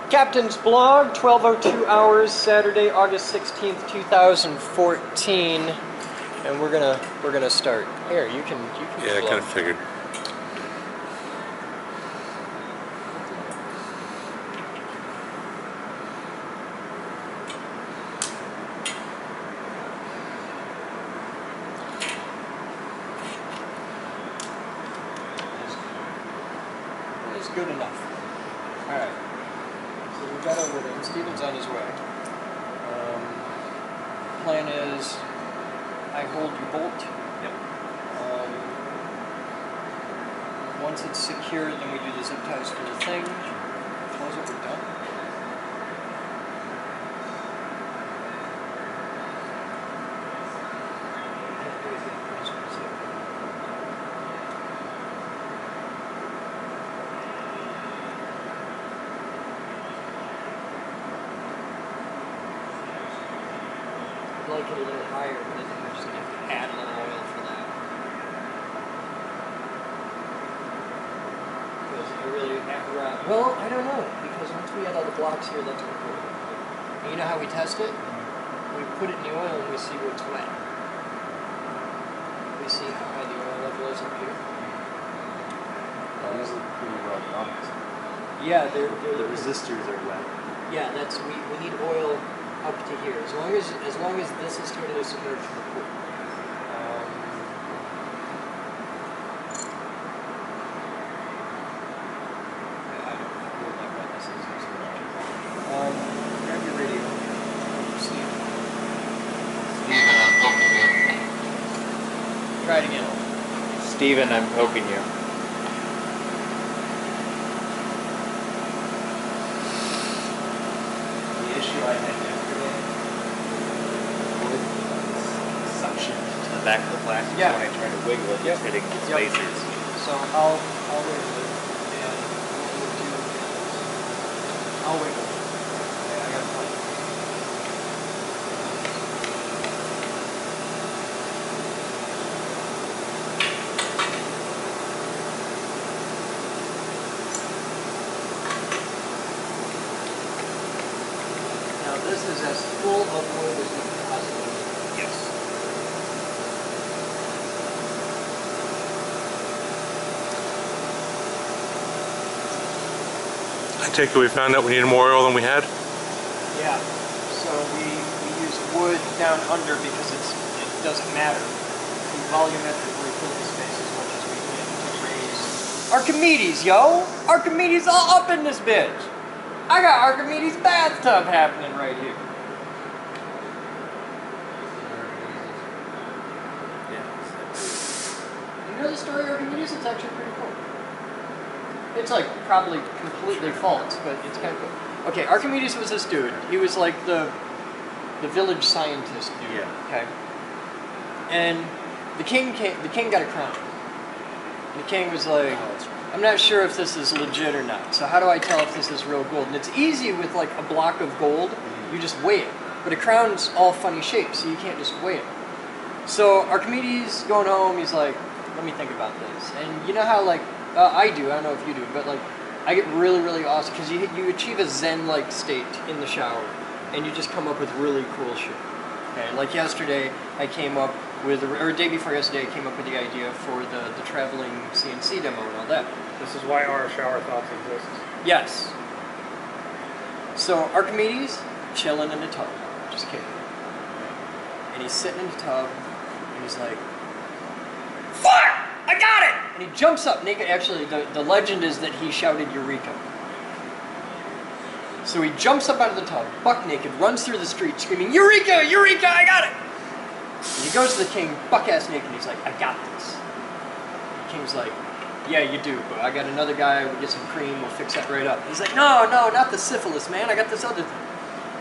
Captain's blog, 12:02 hours, Saturday, August 16th, 2014, and we're gonna start. Here, you can. Yeah, I kind of figured. It's good enough. All right. So we got over there. Steven's on his way. Plan is, I hold your bolt. Yep. Once it's secured, then we do the zip ties for the thing. Close it, we're done. I'd like it a little higher, but I think we're just going to have to add a little oil for that. Because I really have around. Well, I don't know, because once we add all the blocks here, that's what we're doing. And you know how we test it? We put it in the oil and we see what's wet. We see how high the oil level is up here. These look pretty well done. Yeah, The resistors are wet. Yeah, that's we need oil up to here. As long as this is totally submerged in the pool. I don't know what that wetness is. Grab your radio. Steve. Try it again. Steven, I'm poking you. The issue I had yesterday with suction to the back of the plastic, Yeah. when I try to wiggle it, it's hitting the spacers. So I'll wiggle it, and what we'll do is I'll wiggle it. Okay, I got a plan. Now this is as full of oil as we can possibly get. Yes. I take it we found out we needed more oil than we had? Yeah, so we use wood down under because it doesn't matter. We volumetrically fill the space as much as we can to raise Archimedes, yo! Archimedes all up in this bitch! I got Archimedes bathtub happening right here. You know the story of Archimedes? It's actually pretty cool. It's like probably completely false, but it's kind of cool. Okay, Archimedes was this dude. He was like the village scientist dude. Yeah. Okay. And the king got a crown. And the king was like, I'm not sure if this is legit or not. So how do I tell if this is real gold? And it's easy with like a block of gold. You just weigh it. But a crown's all funny shapes, so you can't just weigh it. So Archimedes going home, he's like, let me think about this. And you know how like I do, I don't know if you do, but like I get really, really awesome because you achieve a zen-like state in the shower, and you just come up with really cool shit. Okay, like yesterday, I came up with, or day before yesterday, I came up with the idea for the traveling CNC demo and all that. This is why our shower thoughts exist. Yes. So Archimedes chilling in the tub, just kidding. And he's sitting in the tub, and he's like, "Fuck! I got it!" And he jumps up naked. Actually, the legend is that he shouted "Eureka!" So he jumps up out of the tub, buck naked, runs through the street screaming, "Eureka! Eureka! I got it!" And he goes to the king, buck ass naked, and he's like, "I got this." The king's like, "Yeah, you do, but I got another guy, we'll get some cream, we'll fix that right up." He's like, "No, not the syphilis, man, I got this other thing."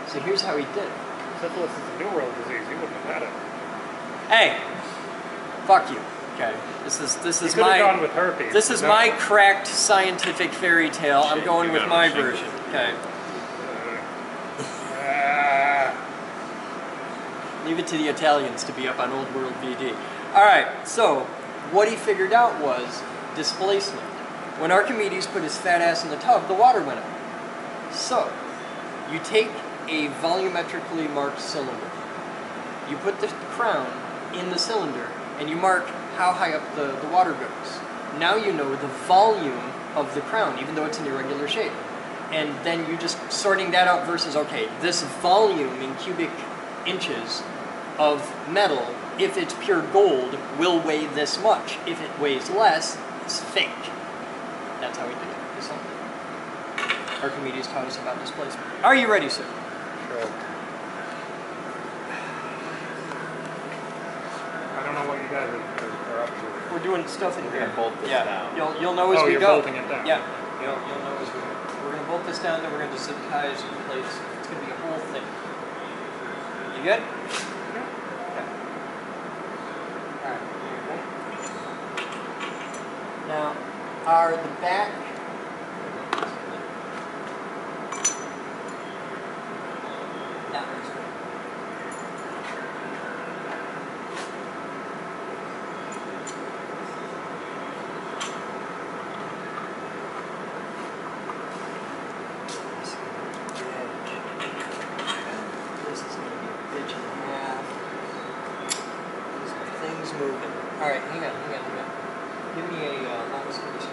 So here's how he did it. Syphilis is a New World disease. You wouldn't have had it. Hey, fuck you. Okay, this is You could have gone with herpes. this is my cracked scientific fairy tale. I'm going with my version. Okay. Leave it to the Italians to be up on Old World VD. All right. So what he figured out was displacement. When Archimedes put his fat ass in the tub, the water went up. So, you take a volumetrically marked cylinder. You put the crown in the cylinder, and you mark how high up the water goes. Now you know the volume of the crown, even though it's an irregular shape. And then you just sorting that out versus, okay, this volume in cubic inches of metal, if it's pure gold, will weigh this much. If it weighs less, it's fake. That's how we did it. This one. Archimedes taught us about displacement. Are you ready, sir? Sure. I don't know what you guys are up to. We're doing stuff in We're here. gonna bolt this yeah. down. You'll know as Oh, we you're go. bolting it down. Yeah. You'll know as we go. We're gonna bolt this down, then we're gonna zip ties in place. It's gonna be a whole thing. You good? Okay. Alright. Now, are the back that one's good. This is going to be a bitch and a half. Things moving. Alright, hang on. Give me a long skinny screw.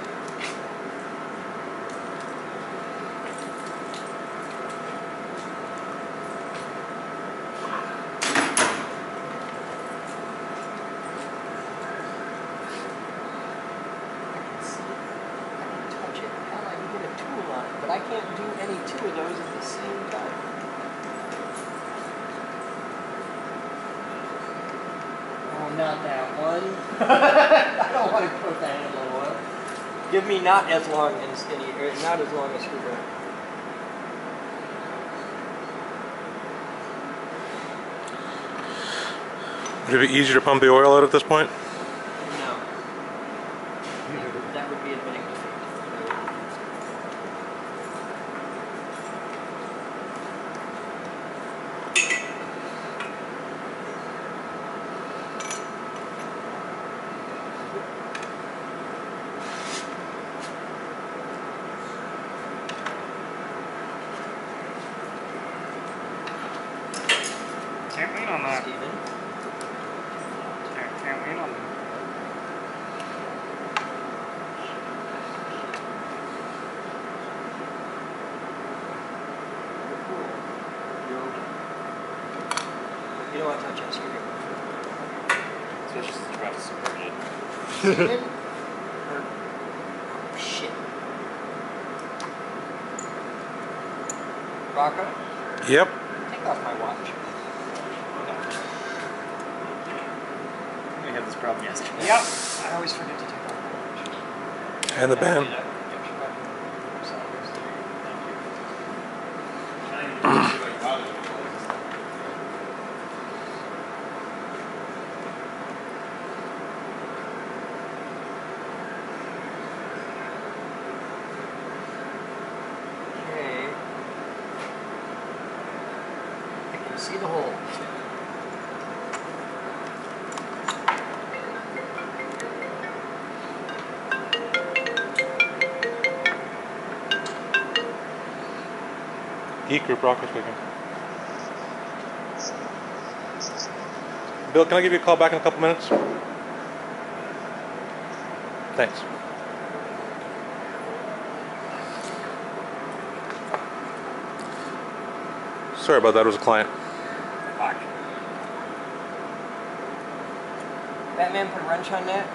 But I can't do any two of those at the same time. Oh, not that one. I don't want to coat that handle in oil. Give me not as long and skinny, or not as long a screwdriver. Would it be easier to pump the oil out at this point? No. That would be admitting defeat. Can't lean on that. Steven. Can't lean on that. You don't want to touch that screwdriver. Especially since you're about to submerge it. Steven? Or, oh, shit. Rocco? Yep. Take off my watch. We had this problem yesterday. Yep. I always forget to take off my watch. And the band. Okay. I can see the hole. Geek group rocker speaking. Bill, can I give you a call back in a couple minutes? Thanks. Sorry about that, it was a client. Fuck. Batman put a wrench on that,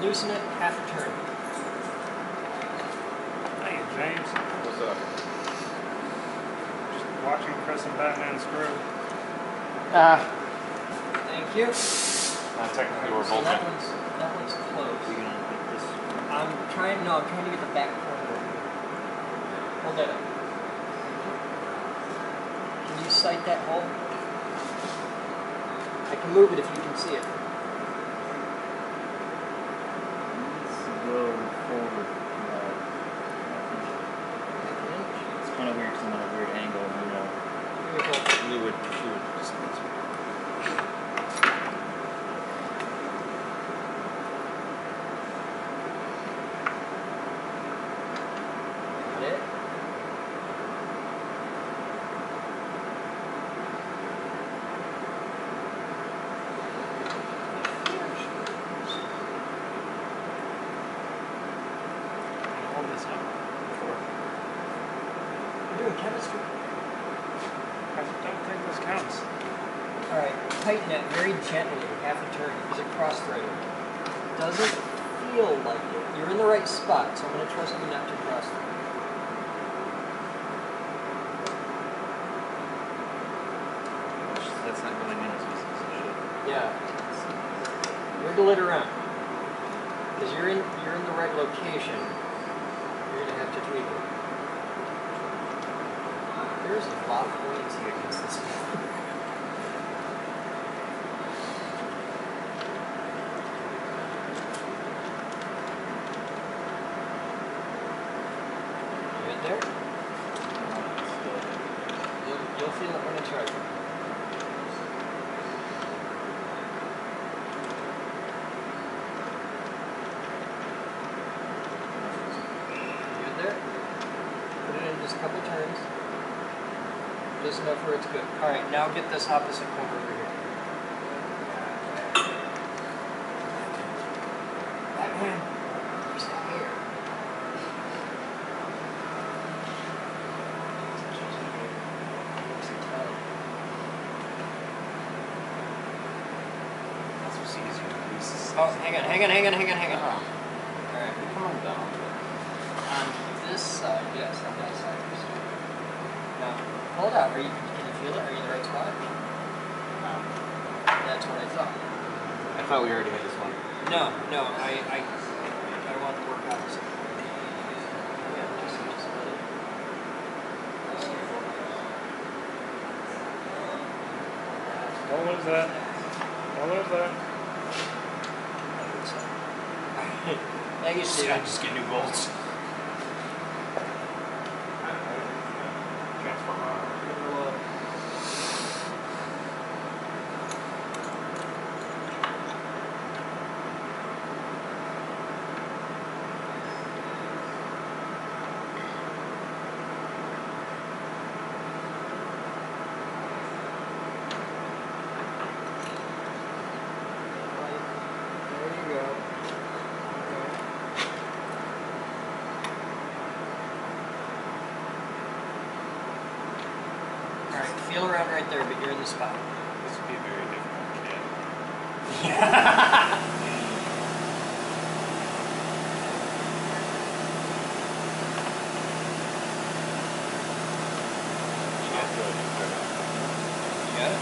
loosen it, half a turn. Hey, James. What's up? Just watching Chris and Batman screw. Thank you. Technically we're So bolting. that one's closed. We're gonna put this. I'm trying to get the back corner over here. Hold that up. Can you sight that hole? I can move it if you can see it. Go forward. It's kind of weird because I'm on a weird angle, you know. Fluid. Got it? chemistry. I don't think this counts. All right, tighten it very gently, half a turn. Is it cross-threaded? Doesn't feel like it. You're in the right spot, so I'm going to trust you not to cross-thread. That's not going in as easy as it should. Yeah. Wiggle it around. Because you're in the right location. You're going to have to tweak it. There's a lot of buoyancy against this. Right there? You'll feel it when it's right. Good there? Put it in just a couple turns. Just enough where it's good. Alright, now get this opposite corner over here. Batman! There's the hair. That's what's easier to use. Oh, hang on. Alright. Calm down. On this side, yes, on that side. Now, hold out. Can you feel it? Are you in the right spot? That's what I thought. I thought we already had this one. No, I want to work opposite. Yeah, just let it. Don't lose that. Don't lose that. Thank you, Steven. Just get new bolts. There you go. Alright, feel around right there, but you're in the spot. This would be a very difficult kid. You got it?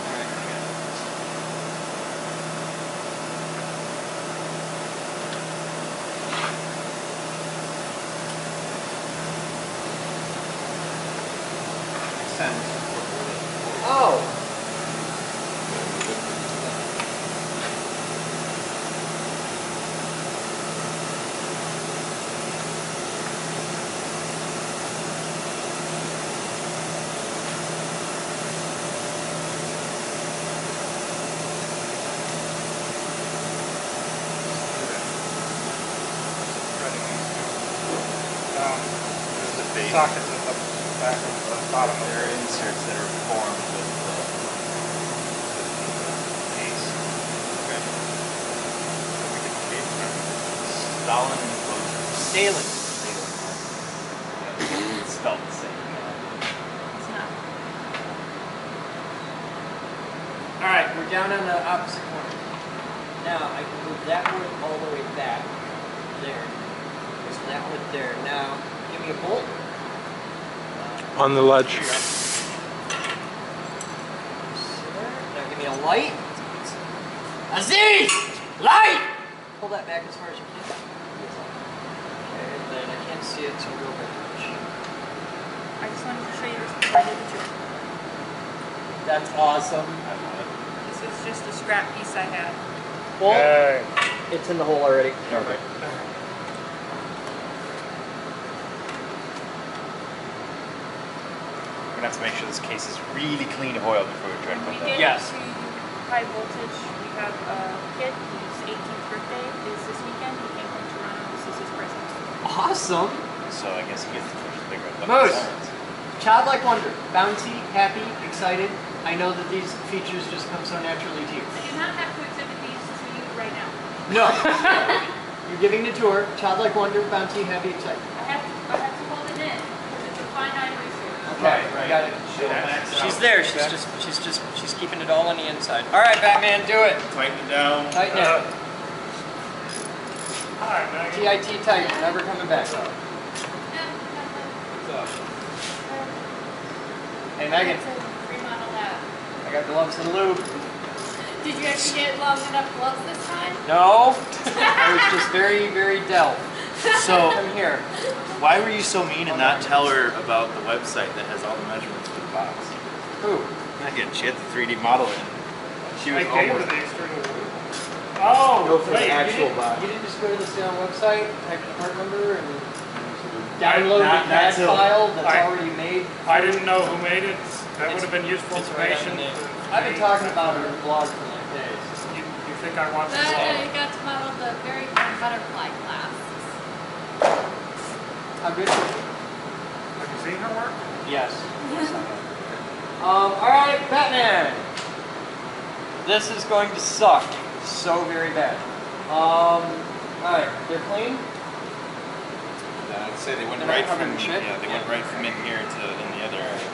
Alright, I got it. Oh! There's the base. Sockets at the back of the bottom of There are inserts that are formed with the case. Okay. So we get the case. Stalin enclosure. Dalen. It's spelled the same. It's not. Alright, we're down on the opposite corner. Now, I can move that wood all the way back. There. There's that wood there. Now, give me a bolt. On the ledge. Now give me a light. Aziz! Light! Pull that back as far as you can. Okay, then I can't see it, so real very much. I just wanted to show you this before I did the joke. That's awesome. I love it. This is just a scrap piece I had. Well, Hey. it's in the hole already. Perfect. We're gonna have to make sure this case is really clean of oil before we try to We put did that. Yes. to high voltage. We have a kid whose 18th birthday is this weekend. He came from Toronto. This is his present. Awesome. So I guess he gets to push the bigger Moose. Childlike wonder. Bouncy, happy, excited. I know that these features just come so naturally to you. I do not have to exhibit these to you right now. No. You're giving the tour. Childlike wonder, bounty, heavy, excitement. I have to hold it in because it's a finite resource. Okay, I got it. She's there. She's keeping it all on the inside. All right, Batman, do it. Tighten it down. Tighten it. Hi, Maggie. TIT tight. Never coming back. Hey, Megan. Remodel that. I got gloves in the loop. Did you actually get long enough gloves this time? No, I was just very, very dealt. So, Come here. why were you so mean and not tell her about the website that has all the measurements for the box? Who? Megan, she had the 3D model in. She was I gave her almost. the external loop. Oh, Go for the wait, actual you didn't- box. You didn't just go to the sale website, type the part number, and download Not the CAD till- file that's I- already made? I didn't know who made it. That would have been useful It's right on information. the name. for I've been me. talking about it on the blog for like days. You think I want to But say? you got to model the very fun butterfly class. How good? Have you seen her work? Yes. All right, Batman. This is going to suck so very bad. All right, they're clean. I'd say they went They're not right covered from in shit? yeah, they went right from in here to in the other area.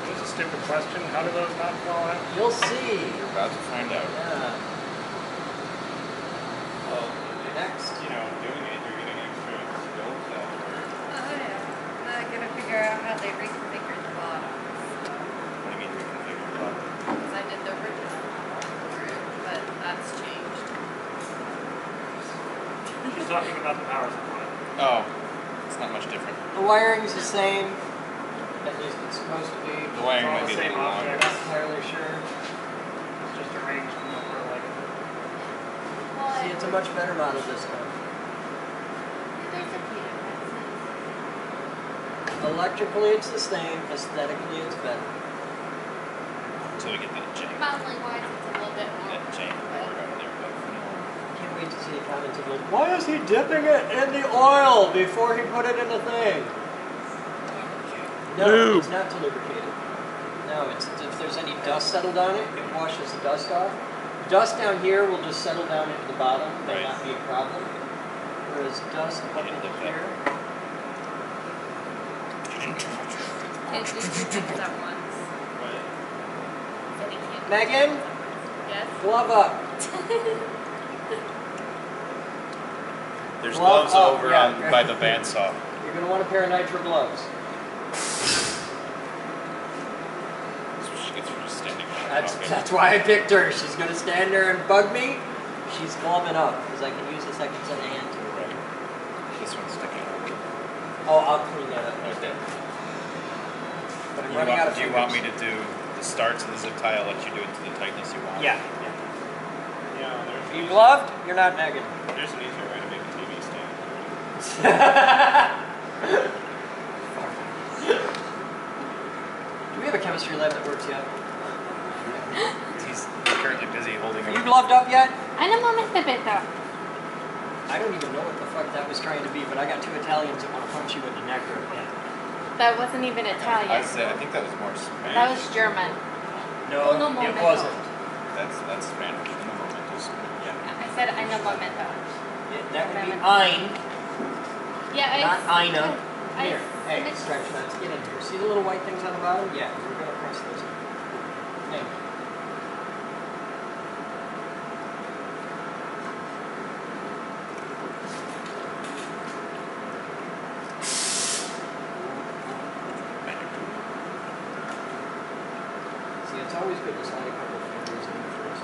Here's a stupid question. How do those not fall out? You'll see. You're about to find out. Yeah. Well, Next. doing it, you're getting extra skills that were. Oh yeah. Now I gotta figure out how they reconfigured the bottoms. What do you mean reconfigured the bottom? Because I did the original for it, but that's changed. She's talking about the power supply. Oh, it's not much different. The wiring's the same. At least it's supposed to be. The wiring all might the be a same little I'm longer. not entirely sure. It's just arranged in the front like it. See, it's a much better model this time. There's a few differences. Electrically, it's the same. Aesthetically, it's better. Until we get that chain. Modeling wise, it's a little bit more. That chain over there, but Can't wait to see the comments of like, why is he dipping it in the oil before he put it in the thing? No, Lube. it's not to lubricate it. No, it's if there's any dust settled on it, it washes the dust off. Dust down here will just settle down into the bottom, may Right. not be a problem. Whereas dust up Yeah, into dip here, Can't do two things at once. So we can't. Megan, Yes? glove up. there's Glove gloves up, over yeah. on by the bandsaw. You're gonna want a pair of nitro gloves. That's what she gets for just standing there talking. That's why I picked her. She's gonna stand there and bug me. She's gloving up because I can use the second set of hand tools. Right. This one's sticking out. Oh, I'll clean that up. Okay. But I'm You running out of do you want me fingers. to do the starts of the zip tie? I'll let you do it to the tightness you want. Yeah. Yeah, You gloved? You're not Megan. there's an easier way to make a TV stand. Do we have a chemistry lab that works yet? He's currently busy holding Are you a gloved up yet? Ano mo Mr. I don't even know what the fuck that was trying to be, but I got two Italians that want to punch you in the neck right now. That wasn't even Italian. I think that was more Spanish. That was German. No, Uno it momento. wasn't. That's Spanish. No momentos. Yeah. I said ano momento. That would be ein, Yeah, not Ina. I- Here, hey, stretch nuts, get in here. See the little white things on the bottom? Yeah, we're gonna press those in. Hey. See, it's always good to slide a couple fingers in first.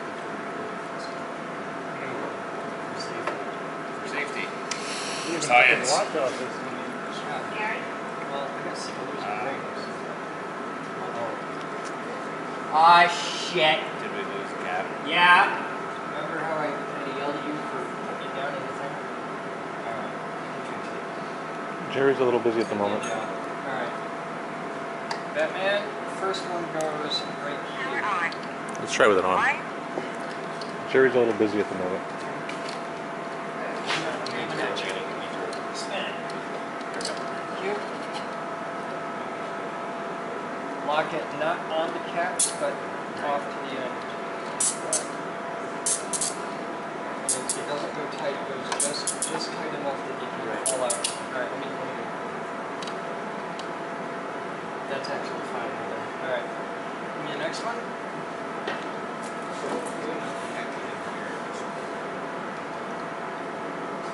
For safety. For safety. You even Science. fucking watch all this. Gary? Well, I got scissors and rings. Ah, shit. Did we lose the cat? Yeah. Remember how I kind of yelled at you for putting it down in the thing? Alright. Jerry's a little busy at the moment. Alright. Batman, first one goes right here. Let's try with it on. Jerry's a little busy at the moment. Thank you. Lock it not on the cap, but off to the end. tight it goes, just tight enough that you can pull out. Alright, let me go. That's actually fine right there. Alright. Give me the next one.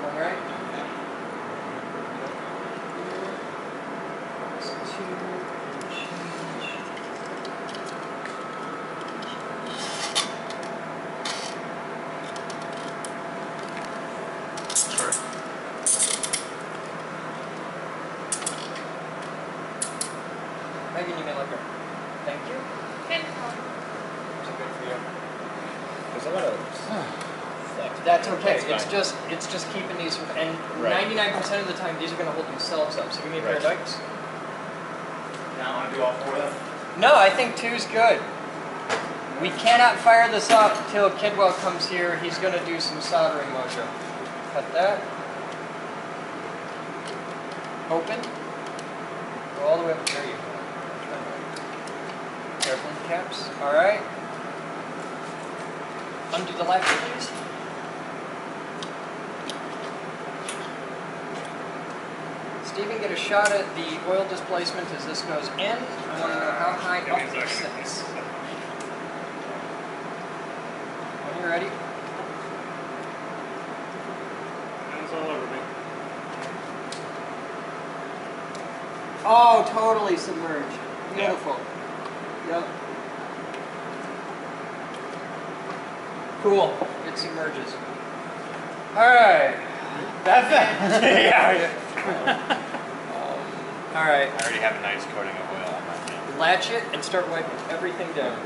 Alright. Megan, you may like her. Thank you. Okay. Is it good for you? There's a lot of flex. That's okay. That's It's just keeping these, and Right. 99% of the time these are going to hold themselves up. So give me a pair of dikes. Now I want to do all 4 of them. No, I think 2's good. We cannot fire this up till Kidwell comes here. He's going to do some soldering mojo. Cut that. Open. Go all the way up. There you go. Careful with the caps. All right. Undo the latch, please. Stephen, get a shot at the oil displacement as this goes in. I want to know how high up this sits. When you're ready. Hands all over me. Oh, totally submerged. Beautiful. Yep. Cool. It submerges. Alright. That's it. Yeah. Alright. I already have a nice coating of oil on my hand. Latch it and start wiping everything down.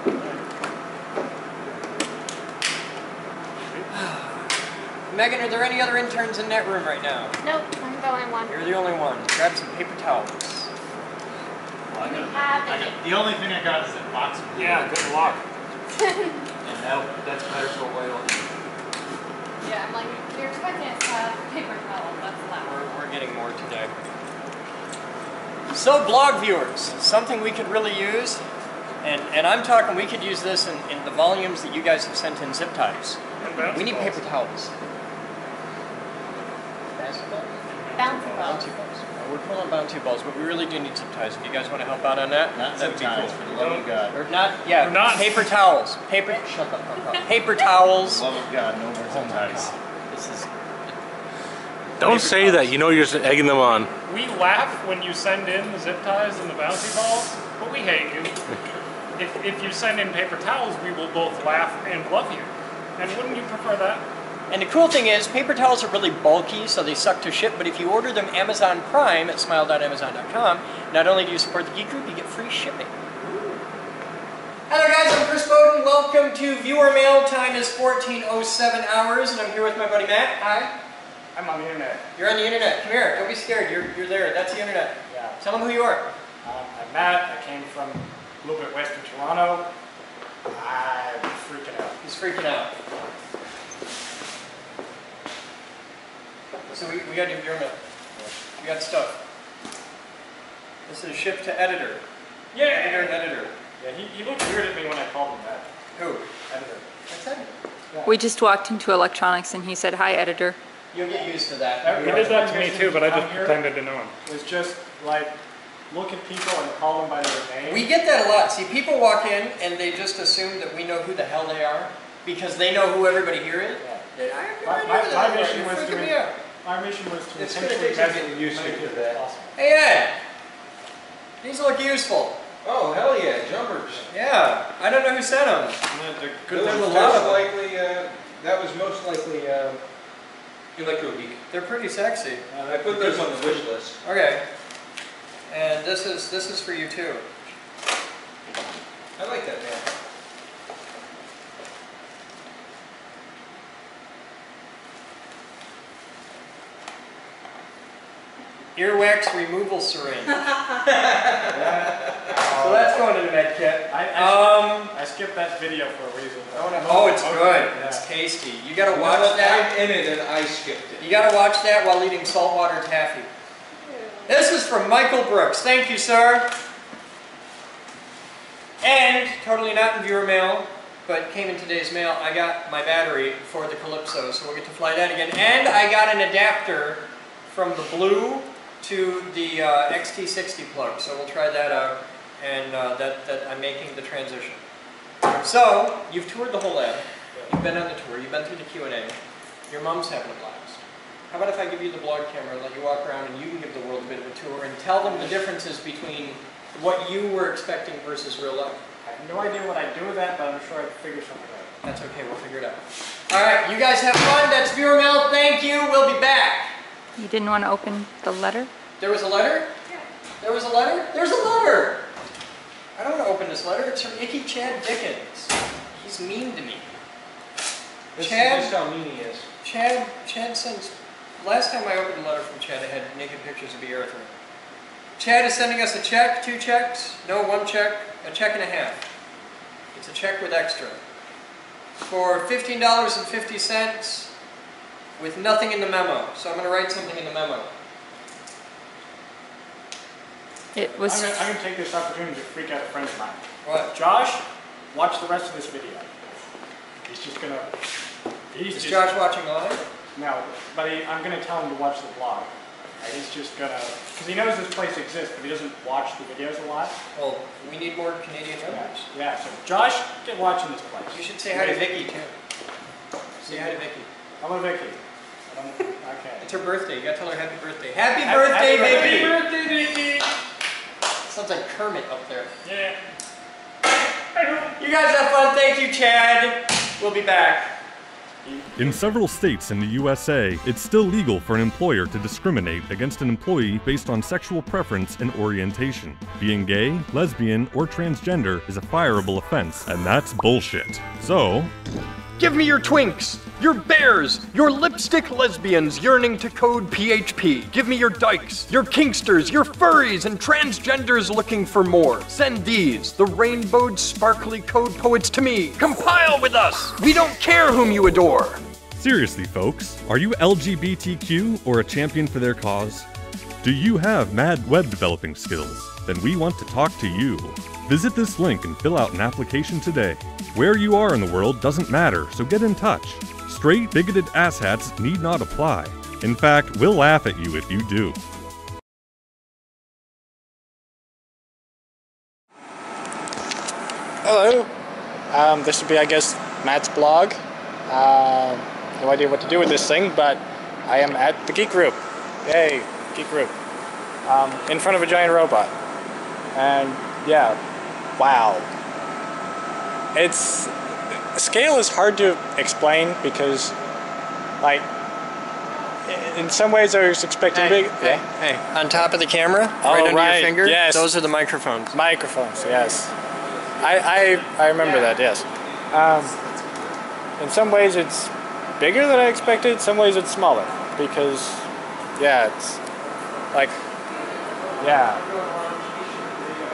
Megan, are there any other interns in that room right now? Nope, I'm the only one. You're the only one. Grab some paper towels. Well, have I got, the only thing I got is that box of glue. Yeah, good luck. And that's better for oil. Yeah, I'm like, you're expecting us to have paper towels, that's loud. We're getting more today. So blog viewers, something we could really use, and I'm talking we could use this in the volumes that you guys have sent in zip ties. We need paper towels. Basketball? Bouncy balls. Bouncy balls. We're pulling bouncy balls, but we really do need zip ties. If you guys want to help out on that, Not that'd be sometimes, cool. for the love of God. Or not, yeah, Or not. paper towels. Paper, shut the fuck up. Paper towels. For the love of God, no more sometimes. This is... Don't say that. You know you're just egging them on. We laugh when you send in the zip ties and the bouncy balls, but we hate you. If you send in paper towels, we will both laugh and love you. And wouldn't you prefer that? And the cool thing is, paper towels are really bulky, so they suck to ship, but if you order them Amazon Prime at smile.amazon.com, not only do you support the Geek Group, you get free shipping. Hello guys, I'm Chris Boden. Welcome to Viewer Mail. Time is 14:07 hours, and I'm here with my buddy Matt. Hi. I'm on the internet. You're on the internet. Come here. Don't be scared. You're there. That's the internet. Yeah. Tell them who you are. I'm Matt. I came from a little bit west of Toronto. I'm freaking out. He's freaking out. So we got to do viewer mail. We got stuff. This is shipped to editor. Yeah. Editor and editor. Yeah, he looked weird at me when I called him that. Who? Editor. That's editor. We just walked into electronics and he said, "Hi, editor." You'll get used to that. He did that to me too, but I just pretended to know him. It's just like, look at people and call them by their name. We get that a lot. See, people walk in and they just assume that we know who the hell they are because they know who everybody here is. My mission was to It's gonna take intentionally use you to that. Hey Ed, these look useful. Oh, hell yeah, jumpers. Yeah, I don't know who sent them. There's There's a lot of them. likely, that was most likely Electrogeek. They're pretty sexy. I put those on the wish list. Okay. And this is for you too. I like that man. Earwax removal syringe. So that's going in the med kit. I skipped that video for a reason. Oh, it's good. Yeah. It's tasty. You gotta watch that. I'm in it and I skipped it. You gotta watch that while eating saltwater taffy. This is from Michael Brooks. Thank you, sir. And, totally not in viewer mail, but came in today's mail. I got my battery for the Calypso, so we'll get to fly that again. And I got an adapter from the Blue to the XT60 plug, so we'll try that out, and that I'm making the transition. So, you've toured the whole lab, you've been on the tour, you've been through the Q&A, your mom's having a blast. How about if I give you the blog camera and let you walk around and you can give the world a bit of a tour and tell them the differences between what you were expecting versus real life? I have no idea what I'd do with that, but I'm sure I'd figure something out. That's okay, we'll figure it out. Alright, you guys have fun, that's viewer mail, thank you, we'll be back. You didn't want to open the letter? There was a letter? Yeah. There was a letter? There's a letter! I don't want to open this letter, it's from Icky Chad Dickens. He's mean to me. Chad? This is how mean he is. Chad sends... Last time I opened a letter from Chad, I had naked pictures of the earth. Chad is sending us a check, 2 checks, no, 1 check, a check and a half. It's a check with extra. For $15.50 with nothing in the memo. So I'm going to write something in the memo. It was... I'm going to take this opportunity to freak out a friend of mine. What? Josh, watch the rest of this video. He's just going to... Is Josh watching live? No, but I'm going to tell him to watch the vlog. He's just going to... Because he knows this place exists, but he doesn't watch the videos a lot. Well, we need more Canadian members. Yeah, so Josh, get watching this place. You should say hi to Vicky, too. Say hi to Vicky. Hello, Vicky. Okay. It's her birthday. You got to tell her happy birthday. Happy birthday, Vicky! Happy birthday, Vicky! Sounds like Kermit up there. Yeah. You guys have fun. Thank you, Chad. We'll be back. In several states in the USA, it's still legal for an employer to discriminate against an employee based on sexual preference and orientation. Being gay, lesbian, or transgender is a fireable offense, and that's bullshit. So... Give me your twinks, your bears, your lipstick lesbians yearning to code PHP. Give me your dykes, your kinksters, your furries, and transgenders looking for more. Send these, the rainbowed sparkly code poets, to me. Compile with us. We don't care whom you adore. Seriously, folks, are you LGBTQ or a champion for their cause? Do you have mad web developing skills? Then we want to talk to you. Visit this link and fill out an application today. Where you are in the world doesn't matter, so get in touch. Straight, bigoted asshats need not apply. In fact, we'll laugh at you if you do. Hello. This would be, I guess, Matt's blog. No idea what to do with this thing, but I am at the Geek Group. Yay, Geek Group. In front of a giant robot. And yeah, wow. Scale is hard to explain because, like, in some ways I was expecting big. Hey, on top of the camera, right under your finger, yes. Those are the microphones. Microphones, yes. I remember that, yes. In some ways it's bigger than I expected, in some ways it's smaller. Because, yeah, it's like, yeah,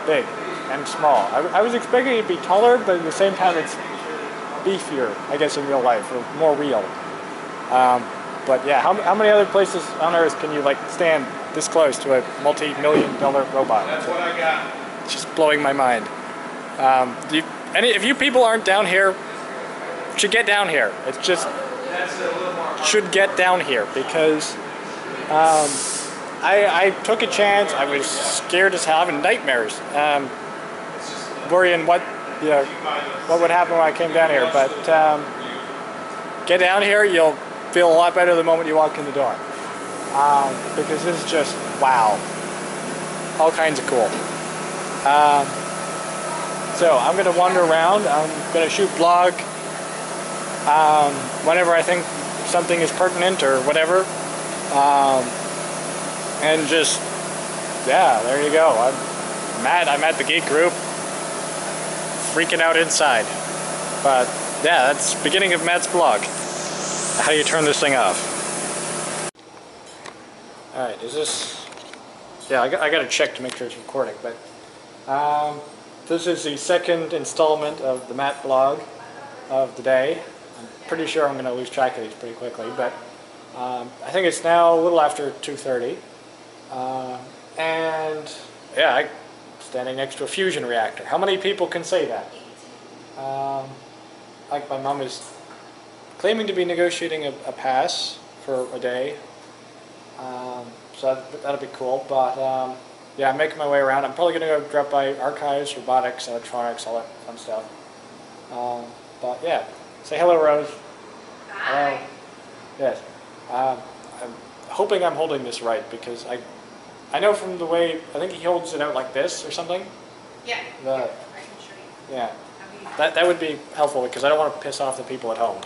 big and small. I was expecting it to be taller, but at the same time it's beefier, I guess, in real life, or more real. But yeah, how many other places on Earth can you, like, stand this close to a multi-million-dollar robot? That's what I got. It's just blowing my mind. If you people aren't down here, should get down here. It's just should get down here because I took a chance. I was scared as hell, having nightmares, worrying what would happen when I came down here. But get down here, you'll feel a lot better the moment you walk in the door because this is just wow, all kinds of cool. So I'm going to wander around, I'm going to shoot blog whenever I think something is pertinent or whatever. And just, yeah, there you go. I'm at the Geek Group, freaking out inside. But yeah, that's the beginning of Matt's blog. How do you turn this thing off? Alright, is this... Yeah, I got to check to make sure it's recording, but... This is the second installment of the Matt blog of the day. I'm pretty sure I'm going to lose track of these pretty quickly, but I think it's now a little after 2:30. And yeah, I'm standing next to a fusion reactor. How many people can say that? like my mom is claiming to be negotiating a pass for a day. So that'll be cool. But yeah, I'm making my way around. I'm probably going to go drop by archives, robotics, electronics, all that fun stuff. But yeah, say hello, Rose. Hi. Hello. Yes. I'm hoping I'm holding this right because I know from the way, I think he holds it out like this or something. Yeah. The, I can show you. yeah. How we- That would be helpful because I don't want to piss off the people at home.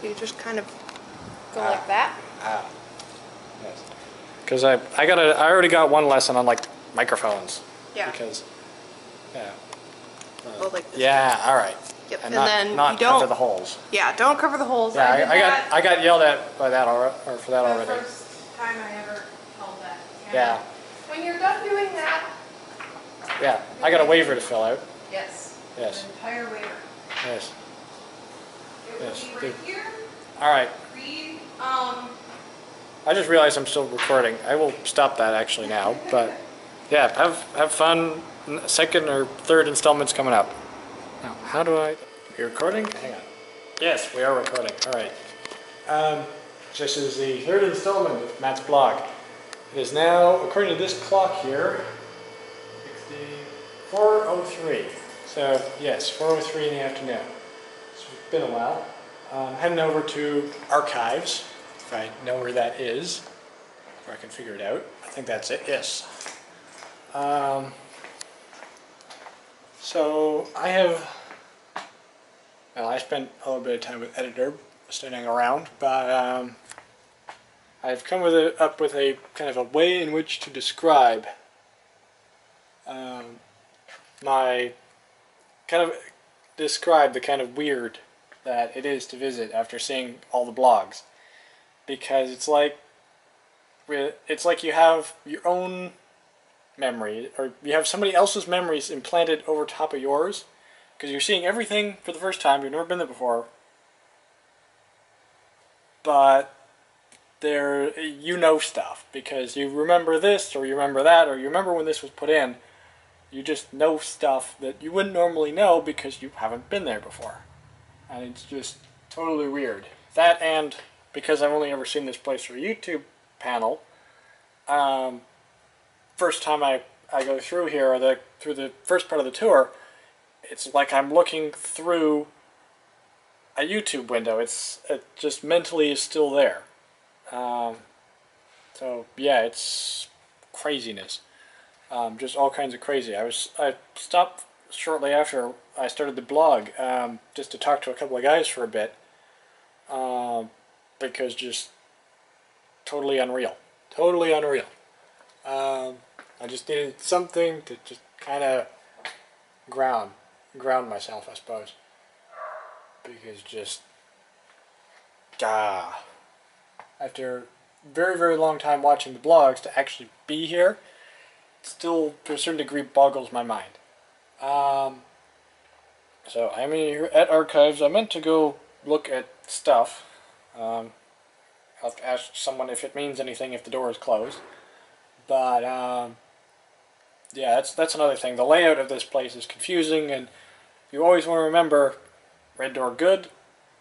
You just kind of go like that. Ah. Yes. Because I already got one lesson on like microphones. Yeah. Because, yeah. Go like this. Yeah, all right. Yep. And And then not you don't. cover the holes. Yeah, don't cover the holes. Yeah, did that I got yelled at by that already, or for that the already. first time I ever held that. Yeah. When you're done doing that. Yeah, I got a waiver to fill out. Yes. Yes. An entire waiver. Yes. It will Yes, be right good. here. All right. Read. I just realized I'm still recording. I will stop that actually now. But yeah, have fun. Second or third installment's coming up. Now, how do I? You're recording? Hang on. Yes, we are recording. All right. This is the third installment of Matt's blog. It is now, according to this clock here, 4:03. So yes, 4:03 in the afternoon. So it's been a while. Heading over to archives, if I know where that is, if I can figure it out. I think that's it. Yes. So I have. Well, I spent a little bit of time with editor, standing around, but I've come up with a kind of a way in which to describe the kind of weird that it is to visit after seeing all the blogs, because it's like you have your own memory, or you have somebody else's memories implanted over top of yours, because you're seeing everything for the first time. You've never been there before, but you know stuff because you remember this, or you remember that, or you remember when this was put in. You just know stuff that you wouldn't normally know because you haven't been there before. And it's just totally weird. That, and because I've only ever seen this place through a YouTube panel, first time I go through here, or through the first part of the tour, it's like I'm looking through a YouTube window. It just mentally is still there. So yeah, it's craziness. Just all kinds of crazy. I stopped shortly after I started the blog, just to talk to a couple of guys for a bit, because just totally unreal. Totally unreal. I just needed something to just kind of ground myself, I suppose, because just after a very, very long time watching the blogs, to actually be here still to a certain degree boggles my mind. So I'm here at archives. I meant to go look at stuff. I'll have to ask someone if it means anything if the door is closed. But yeah, that's another thing. The layout of this place is confusing, and you always want to remember: red door good,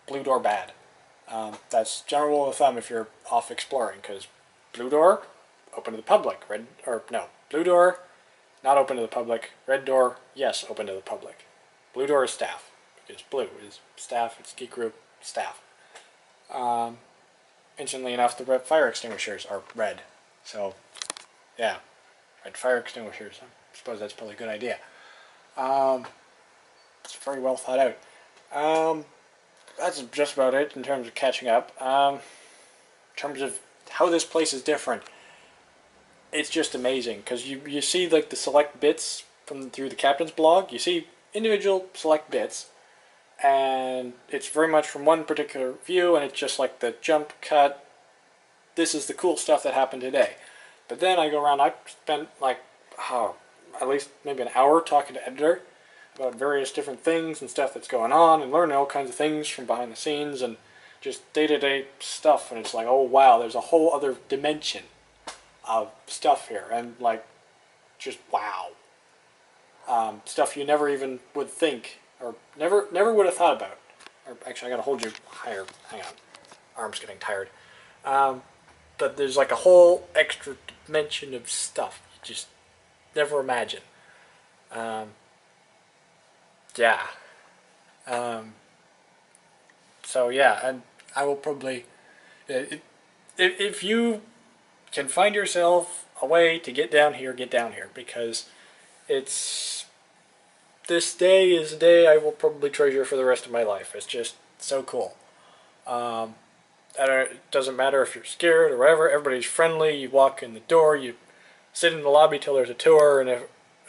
blue door bad. That's general rule of thumb if you're off exploring, because blue door, open to the public. Blue door, not open to the public. Red door, yes, open to the public. Blue door is staff, because blue is staff, it's geek group, staff. Interestingly enough, the fire extinguishers are red. So, yeah, red fire extinguishers. I suppose that's probably a good idea. It's very well thought out. That's just about it in terms of catching up. In terms of how this place is different, it's just amazing, because you see like the select bits through the captain's blog. You see individual select bits, and it's very much from one particular view, and it's just like the jump cut. This is the cool stuff that happened today. But then I go around. I spent like at least maybe an hour talking to editor about various different things and stuff that's going on, and learning all kinds of things from behind the scenes and just day-to-day stuff. And it's like, oh wow, there's a whole other dimension of stuff here, and like, just wow. Stuff you never even would think or never would have thought about. Or actually, I gotta hold you higher. Hang on, arm's getting tired. But there's like a whole extra dimension of stuff you just never imagine. Yeah. So yeah, and I will probably, if you can find yourself a way to get down here, because it's, this day is a day I will probably treasure for the rest of my life. It's just so cool. It doesn't matter if you're scared or whatever. Everybody's friendly. You walk in the door, you sit in the lobby till there's a tour,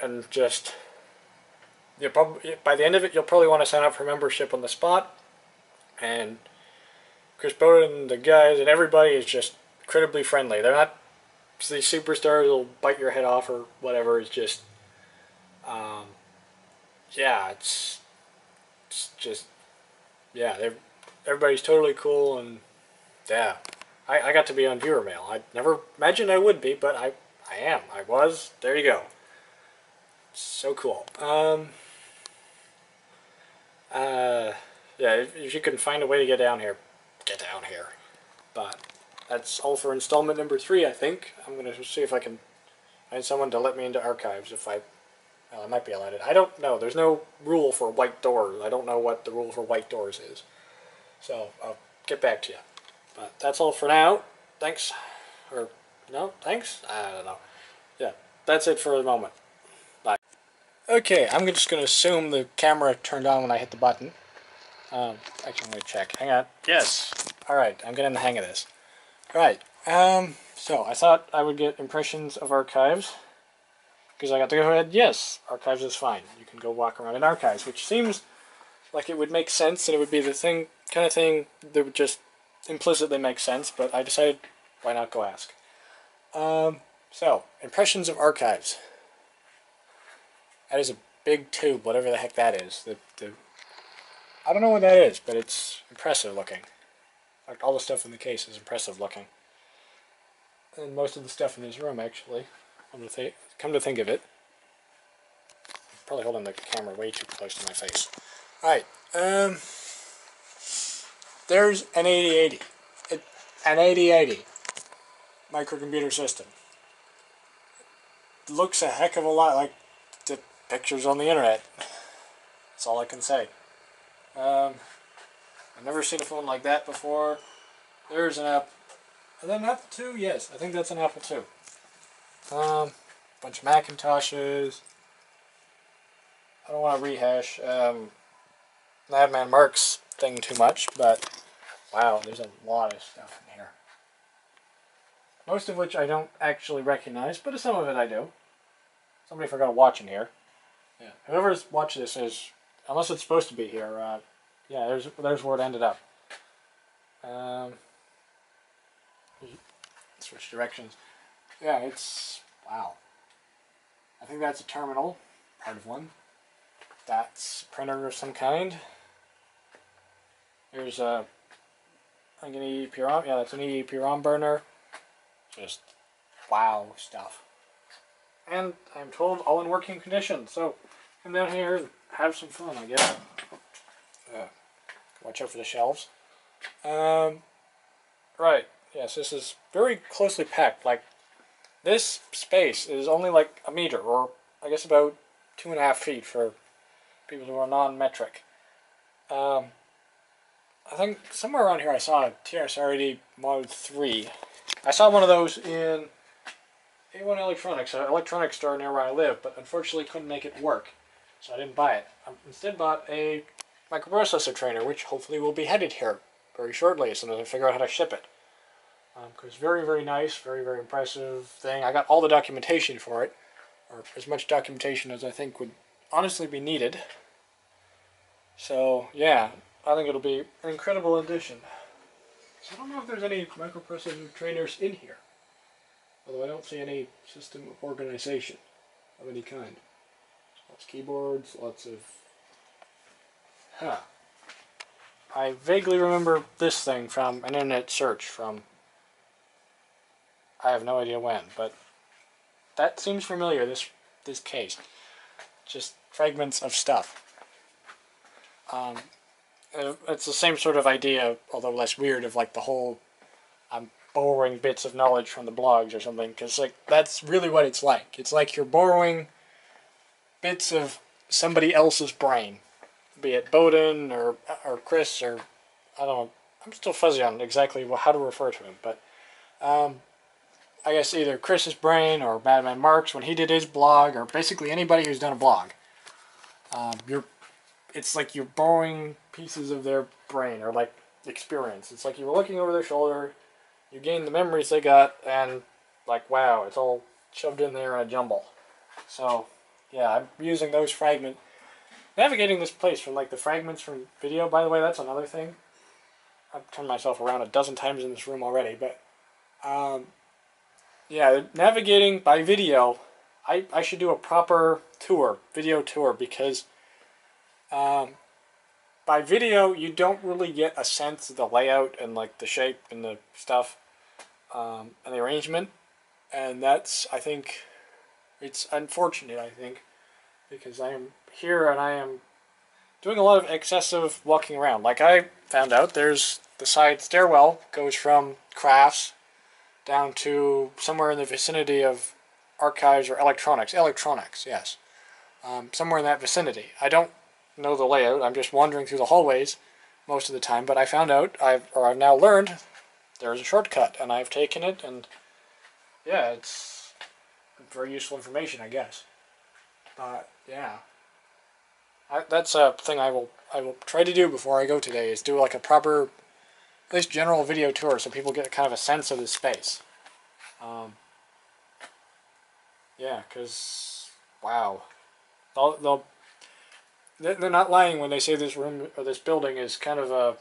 and just, you probably, by the end of it, you'll probably want to sign up for membership on the spot. And Chris Boden, the guys, and everybody is just incredibly friendly. They're not these superstars who'll bite your head off or whatever. It's just, yeah, it's just, yeah, everybody's totally cool, and yeah, I got to be on viewer mail. I never imagined I would be, but I am. I was. There you go. So cool. Yeah, if you can find a way to get down here, get down here. But that's all for installment number 3, I think. I'm going to see if I can find someone to let me into archives. Well, I might be allowed it. I don't know. There's no rule for white doors. I don't know what the rule for white doors is. So I'll get back to you. But that's all for now. Thanks. Or, no, thanks? I don't know. Yeah, that's it for the moment. Bye. Okay, I'm just going to assume the camera turned on when I hit the button. Actually, I'm going to check. Hang on. Yes. Alright, I'm getting the hang of this. Alright, so I thought I would get impressions of archives. Because I got to go ahead, yes, archives is fine. You can go walk around in archives, which seems like it would make sense, and it would be the kind of thing that would just implicitly make sense, but I decided, why not go ask? So, impressions of archives. That is a big tube, whatever the heck that is. I don't know what that is, but it's impressive looking. In fact, all the stuff in the case is impressive looking. And most of the stuff in this room, actually, come to think of it. I'm probably holding the camera way too close to my face. Alright, there's an 8080. An 8080 microcomputer system. It looks a heck of a lot like the pictures on the internet. That's all I can say. I've never seen a phone like that before. There's an Apple. Is that an Apple II? Yes, I think that's an Apple II. Bunch of Macintoshes. I don't want to rehash Madman Mark's thing too much, but wow, there's a lot of stuff in here. Most of which I don't actually recognize, but some of it I do. Somebody forgot to watch in here. Yeah, whoever's watched this is, unless it's supposed to be here, yeah, there's where it ended up. Switch directions. Yeah, it's, wow. I think that's a terminal, part of one. That's a printer of some kind. There's a, I think an EEPROM, yeah, that's an EEPROM burner. Just, wow stuff. And I'm told all in working condition, so come down here and have some fun, I guess. Watch out for the shelves. Right, yes, this is very closely packed. Like, this space is only like a meter, or I guess about 2.5 feet for people who are non-metric. I think somewhere around here I saw a TRS-RAD Mod 3. I saw one of those in A1 Electronics, an electronics store near where I live, but unfortunately couldn't make it work, so I didn't buy it. I instead bought a microprocessor trainer, which hopefully will be headed here very shortly as soon as I figure out how to ship it. Because very, very nice, very, very impressive thing. I got all the documentation for it, or as much documentation as I think would honestly be needed. So, yeah, I think it'll be an incredible addition. So I don't know if there's any microprocessor trainers in here, although I don't see any system organization of any kind. Lots of keyboards, lots of... Huh. I vaguely remember this thing from an internet search from... I have no idea when, but that seems familiar, this case. Just fragments of stuff. It's the same sort of idea, although less weird, of like the whole I'm borrowing bits of knowledge from the blogs or something, because like that's really what it's like. It's like you're borrowing bits of somebody else's brain, be it Boden or Chris or I don't know. I'm still fuzzy on exactly how to refer to him, but I guess either Chris's brain or Madman Mark's when he did his blog, or basically anybody who's done a blog. It's like you're borrowing pieces of their brain or like experience. It's like you were looking over their shoulder, you gain the memories they got, and like wow, it's all shoved in there in a jumble. So yeah, I'm using those fragments. Navigating this place from like the fragments from video, by the way, that's another thing. I've turned myself around a dozen times in this room already, but yeah, navigating by video, I should do a proper tour, video tour, because by video you don't really get a sense of the layout and like the shape and the stuff and the arrangement, and that's, I think, it's unfortunate, I think, because I am here and I am doing a lot of excessive walking around. Like I found out there's the side stairwell goes from crafts down to somewhere in the vicinity of archives or electronics. Electronics, yes. Somewhere in that vicinity. I don't know the layout. I'm just wandering through the hallways most of the time, but I found out, I've now learned, there's a shortcut, and I've taken it, and yeah, it's very useful information, I guess. But yeah, that's a thing I will try to do before I go today, is do like a proper, at least general video tour, so people get kind of a sense of the space. Yeah, because wow, they're not lying when they say this room or this building is kind of a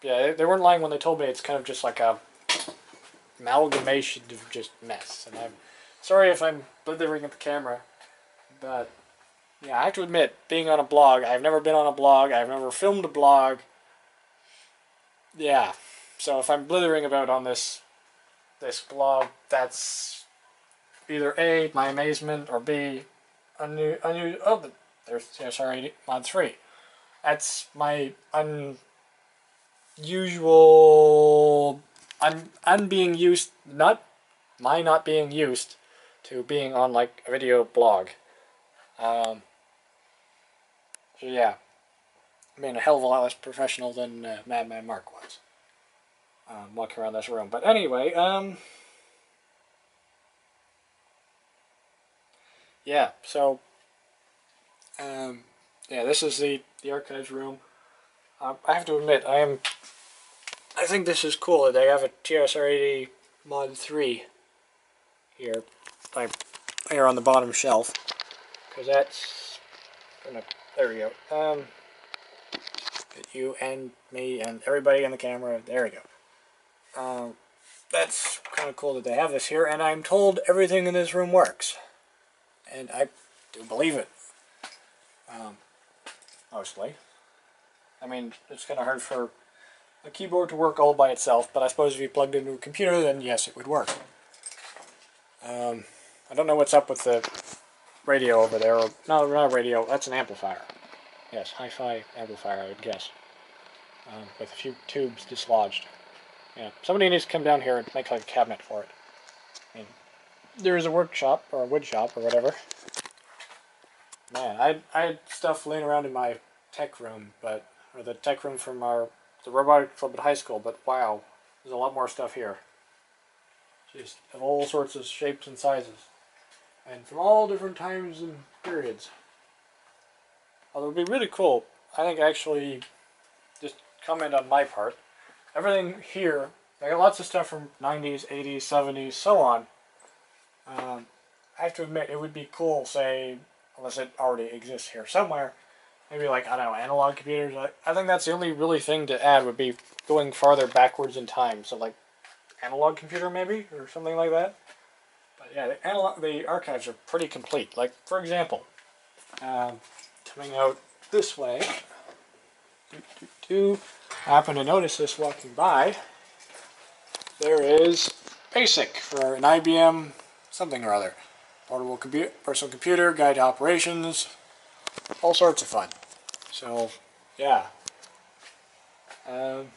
yeah, they weren't lying when they told me it's kind of just like a amalgamation of just mess. And I'm sorry if I'm blithering at the camera, but yeah, I have to admit, being on a blog, I've never been on a blog, I've never filmed a blog. Yeah, so if I'm blithering about on this blog, that's either A, my amazement, or B, oh, there's CSR mod 3. That's my unusual, being used, not being used to being on like a video blog. So yeah, I mean, a hell of a lot less professional than Madman Mark was walking around this room. But anyway, yeah, so yeah, this is the archives room. I have to admit, I think this is cool that they have a TSR80 mod 3 here, here on the bottom shelf, because that's there we go. You and me and everybody in the camera. There we go. That's kind of cool that they have this here, and I'm told everything in this room works, and I do believe it. Mostly. I mean, it's kind of hard for a keyboard to work all by itself, but I suppose if you plugged it into a computer, then yes, it would work. I don't know what's up with the radio over there. Or, no, not a radio. That's an amplifier. Yes, hi-fi amplifier, I would guess. With a few tubes dislodged. Yeah, somebody needs to come down here and make like a cabinet for it. I mean, there is a workshop, or a wood shop, or whatever. Man, I had stuff laying around in my tech room, or the tech room from the robotic club at high school, but wow, there's a lot more stuff here. Just of all sorts of shapes and sizes. And from all different times and periods. Although it would be really cool, I think actually, just comment on my part, everything here, I got lots of stuff from 90s, 80s, 70s, so on. I have to admit, it would be cool, say, unless it already exists here somewhere, maybe like, I don't know, analog computers. I think that's the only really thing to add would be going farther backwards in time. So like, analog computer maybe, or something like that. But yeah, the archives are pretty complete. Like, for example, coming out this way, I happen to notice this walking by, there is BASIC for an IBM something or other. Portable personal computer, guide to operations, all sorts of fun. So, yeah. And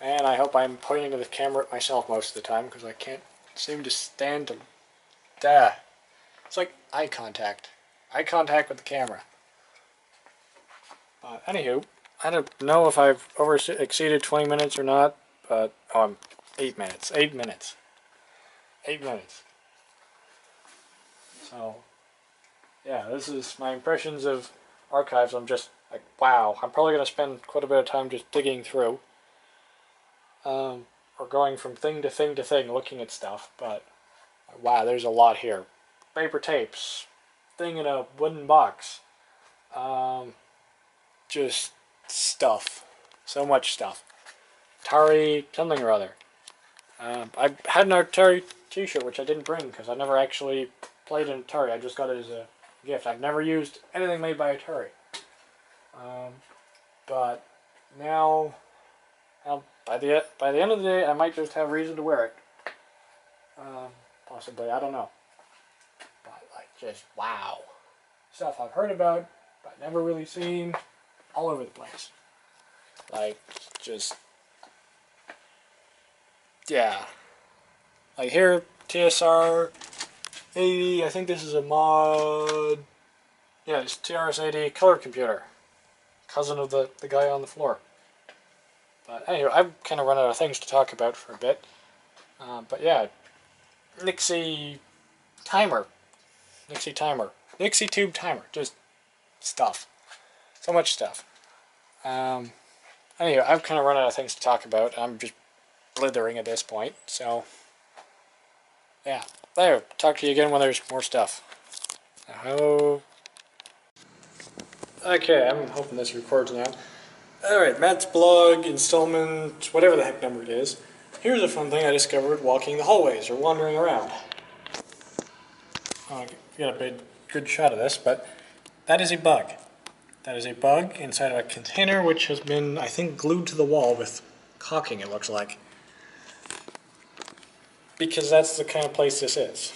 I hope I'm pointing to the camera at myself most of the time because I can't seem to stand to... It's like eye contact. Eye contact with the camera. Anywho, I don't know if I've exceeded 20 minutes or not, but... Oh, I'm 8 minutes. 8 minutes. 8 minutes. So, yeah, this is my impressions of archives. I'm just like, wow, I'm probably going to spend quite a bit of time just digging through. Or going from thing to thing to thing, looking at stuff, but wow, there's a lot here. Paper tapes, thing in a wooden box, just stuff, so much stuff. Atari something or other. I had an Atari t-shirt, which I didn't bring because I never actually played an Atari. I just got it as a gift. I've never used anything made by Atari. But now... by the end of the day, I might just have reason to wear it. Possibly, I don't know. But like, just wow, stuff I've heard about, but never really seen, all over the place. Like, just yeah. Like here, TSR 80. I think this is a mod. Yeah, it's TRS-80 color computer, cousin of the guy on the floor. But anyway, I've kind of run out of things to talk about for a bit. But yeah, Nixie timer. Nixie tube timer. Just stuff. So much stuff. Anyway, I've kind of run out of things to talk about. I'm just blithering at this point. So, yeah. There. Talk to you again when there's more stuff. I hope. Okay, I'm hoping this records now. Alright, Matt's blog, installment, whatever the heck number it is. Here's a fun thing I discovered walking the hallways or wandering around. Oh, I got a good shot of this, but that is a bug. That is a bug inside of a container which has been, I think, glued to the wall with caulking, it looks like. Because that's the kind of place this is.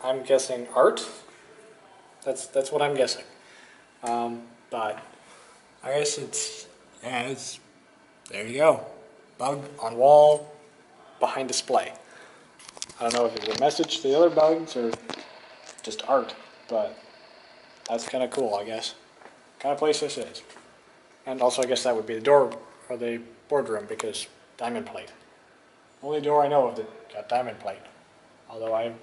I'm guessing art? That's what I'm guessing. But I guess it's there you go. Bug on wall, behind display. I don't know if it's a message to the other bugs or just art, but that's kind of cool, I guess. Kind of place this is. And also I guess that would be the door or the boardroom because diamond plate. Only door I know of that got diamond plate. Although I'm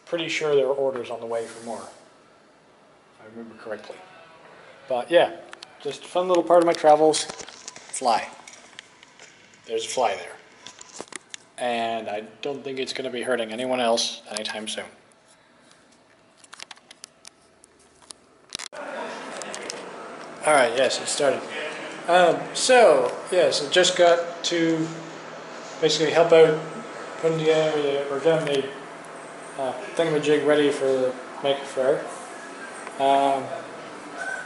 pretty sure there are orders on the way for more, if I remember correctly. But yeah, just a fun little part of my travels. Fly. There's a fly there. And I don't think it's going to be hurting anyone else anytime soon. Alright, yes, it started. So, yes, I just got to basically help out putting together or getting the thingamajig ready for the Maker Faire.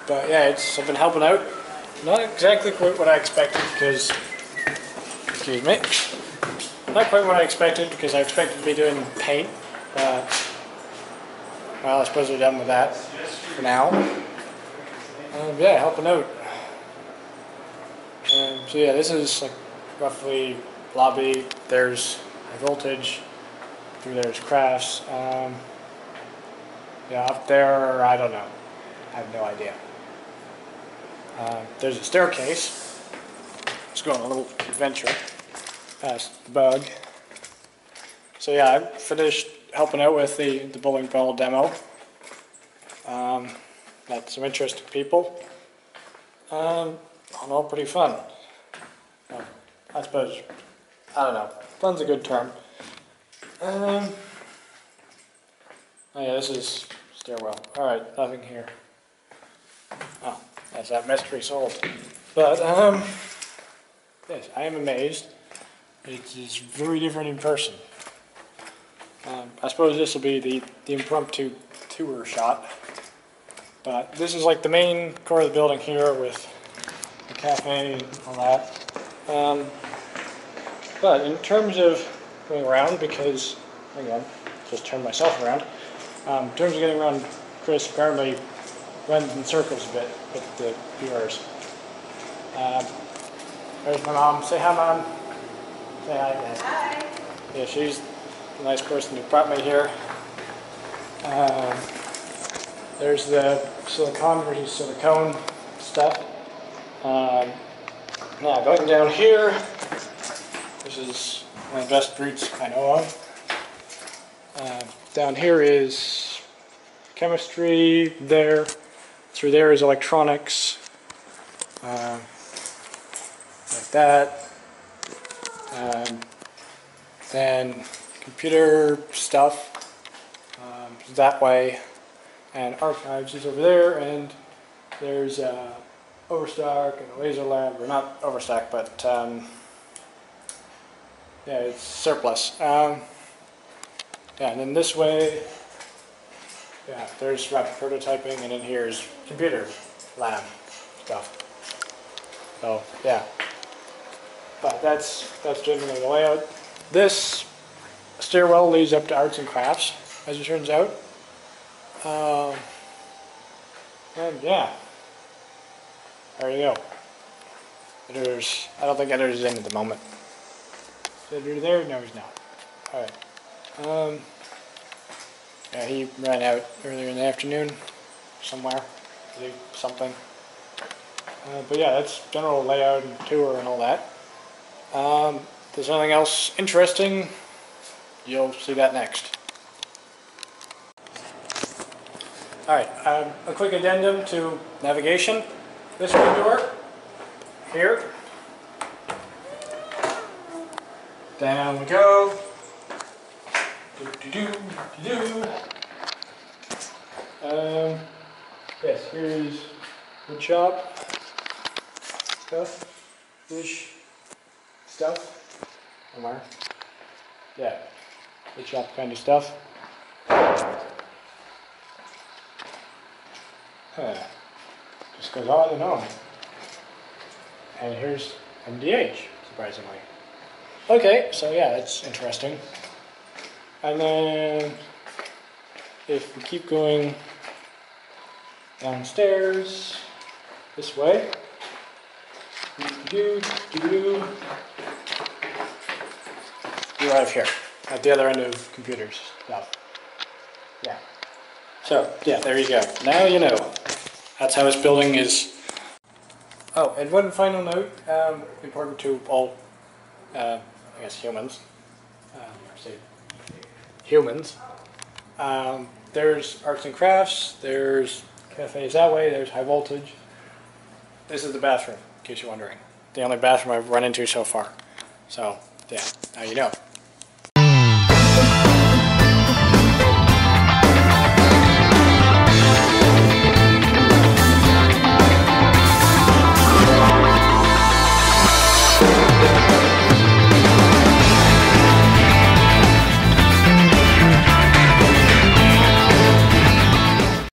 But yeah, I've been helping out. Not exactly quite what I expected because, excuse me, not quite what I expected because I expected to be doing paint, but, well, I suppose we're done with that for now. Yeah, helping out. So yeah, this is like roughly lobby, there's high voltage, through there's crafts, yeah, up there, I don't know, I have no idea. There's a staircase. Let's go on a little adventure past the bug. So yeah, I finished helping out with the bowling ball demo. Met some interesting people. All pretty fun. I suppose, I don't know, fun's a good term. Oh yeah, this is stairwell. Alright, nothing here. Oh, that's that mystery solved. But, yes, I am amazed. It's very different in person. I suppose this will be the impromptu tour shot. But this is like the main core of the building here with the cafe and all that. But in terms of going around, because, hang on, just turn myself around. In terms of getting around, Chris apparently runs in circles a bit with the viewers. There's my mom. Say hi, Mom. Say hi, guys. Hi. Yeah, she's a nice person who brought me here. There's the silicone versus silicone stuff. Now, going down here, this is one of the best routes I know of. Down here is chemistry, there. Through there is electronics, like that. Then computer stuff that way, and archives is over there, and there's overstock and a laser lab, or not overstock, but yeah, it's surplus. Yeah, and then this way, yeah, there's rapid prototyping, and then here's computer lab stuff. So yeah, but that's generally the layout. This stairwell leads up to arts and crafts, as it turns out. And yeah, there you go. Editor's, I don't think editor's in at the moment. Is editor there? No, he's not. Alright. Yeah, he ran out earlier in the afternoon, somewhere, to do something. But yeah, that's general layout and tour and all that. If there's anything else interesting, you'll see that next. Alright, a quick addendum to navigation. This main door, here. Down we go. Yes, here's wood shop stuff, fish stuff, somewhere. Yeah, wood shop kind of stuff. Just goes on and on. And here's MDH, surprisingly. Okay, so yeah, that's interesting. And then if we keep going downstairs this way, you're out of here at the other end of computers stuff. Yeah. So yeah, there you go. Now you know. That's how this building is. Oh, and one final note, important to all, I guess humans. Say humans. There's arts and crafts, there's cafes that way, there's high voltage. This is the bathroom, in case you're wondering. The only bathroom I've run into so far. So, yeah, now you know.